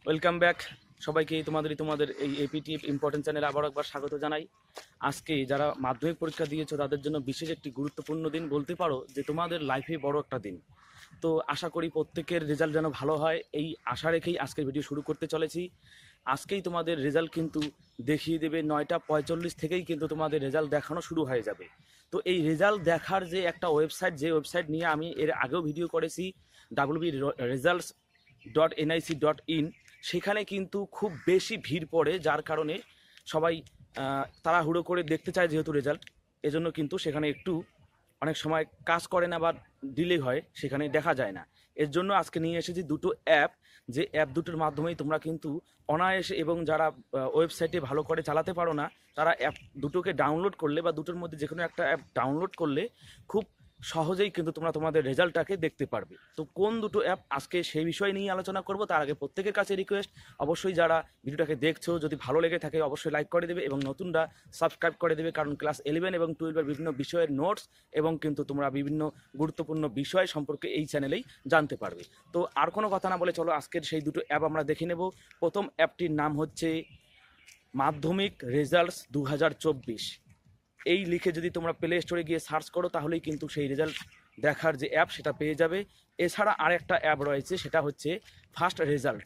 Welcome back সবাইকে। তোমাদের এই এপিটিএফ ইম্পর্টেন্ট চ্যানেলে আবার একবার স্বাগত জানাই। আজকে যারা মাধ্যমিক পরীক্ষা দিয়েছো তাদের জন্য বিশেষ একটি গুরুত্বপূর্ণ দিন, বলতে পারো যে তোমাদের লাইফে বড় একটা দিন। তো আশা করি প্রত্যেকের রেজাল্ট যেন ভালো হয়, এই আশা রেখেই আজকের ভিডিও শুরু করতে চলেছি। আজকেই তোমাদের রেজাল্ট কিন্তু দেখিয়ে দেবে 9টা 45 থেকেই কিন্তু তোমাদের রেজাল্ট দেখানো শুরু হয়ে যাবে। তো এই রেজাল্ট দেখার যে একটা ওয়েবসাইট, যে ওয়েবসাইট নিয়ে আমি এর আগেও ভিডিও করেছি, www.results.nic.in, সেখানে কিন্তু খুব বেশি ভিড় পড়ে, যার কারণে সবাই তাড়াহুড়ো করে দেখতে চায় যেহেতু রেজাল্ট, এজন্য কিন্তু সেখানে একটু অনেক সময় কাজ করে না বা ডিলে হয়, সেখানে দেখা যায় না। এর জন্য আজকে নিয়ে এসেছি দুটো অ্যাপ, যে অ্যাপ দুটোর মাধ্যমেই তোমরা কিন্তু অনায়াসে, এবং যারা ওয়েবসাইটে ভালো করে চালাতে পারো না তারা অ্যাপ দুটোকে ডাউনলোড করলে বা দুটোর মধ্যে যে কোনো একটা অ্যাপ ডাউনলোড করলে খুব সহজেই কিন্তু তোমরা তোমাদের রেজাল্টটাকে দেখতে পারবে। তো কোন দুটো অ্যাপ আজকে সেই বিষয় নিয়ে আলোচনা করব। তার আগে প্রত্যেকের কাছে রিকোয়েস্ট, অবশ্যই যারা ভিডিওটাকে দেখছো যদি ভালো লেগে থাকে অবশ্যই লাইক করে দেবে এবং নতুনরা সাবস্ক্রাইব করে দেবে, কারণ ক্লাস 11 এবং 12-এর বিভিন্ন বিষয়ের নোটস এবং কিন্তু তোমরা বিভিন্ন গুরুত্বপূর্ণ বিষয় সম্পর্কে এই চ্যানেলেই জানতে পারবে। তো আর কোনো কথা না বলে চলো আজকের সেই দুটো অ্যাপ আমরা দেখে নেব। প্রথম অ্যাপটির নাম হচ্ছে মাধ্যমিক রেজাল্টস 2024। এই লিখে যদি তোমরা প্লে স্টোরে গিয়ে সার্চ করো তাহলেই কিন্তু সেই রেজাল্ট দেখার যে অ্যাপ সেটা পেয়ে যাবে। এছাড়া আরেকটা অ্যাপ রয়েছে, সেটা হচ্ছে ফার্স্ট রেজাল্ট।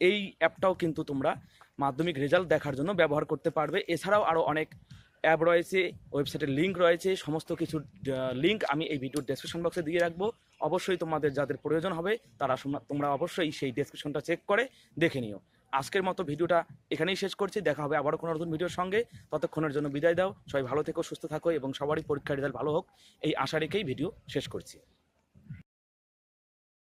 এই অ্যাপটাও কিন্তু তোমরা মাধ্যমিক রেজাল্ট দেখার জন্য ব্যবহার করতে পারবে। এছাড়াও আরও অনেক অ্যাপ রয়েছে, ওয়েবসাইটের লিঙ্ক রয়েছে, সমস্ত কিছু লিঙ্ক আমি এই ভিডিওর ডেসক্রিপশন বক্সে দিয়ে রাখবো। অবশ্যই তোমাদের যাদের প্রয়োজন হবে তারা তোমরা অবশ্যই সেই ডেসক্রিপশনটা চেক করে দেখে নিও। আজকের মতো ভিডিওটা এখানেই শেষ করছি, দেখা হবে আবারও কোনো নতুন ভিডিওর সঙ্গে। ততক্ষণের জন্য বিদায় দাও, সবাই ভালো থেকো, সুস্থ থাকো এবং সবারই পরীক্ষার রেজাল্ট ভালো হোক, এই আশা রেখেই ভিডিও শেষ করছি।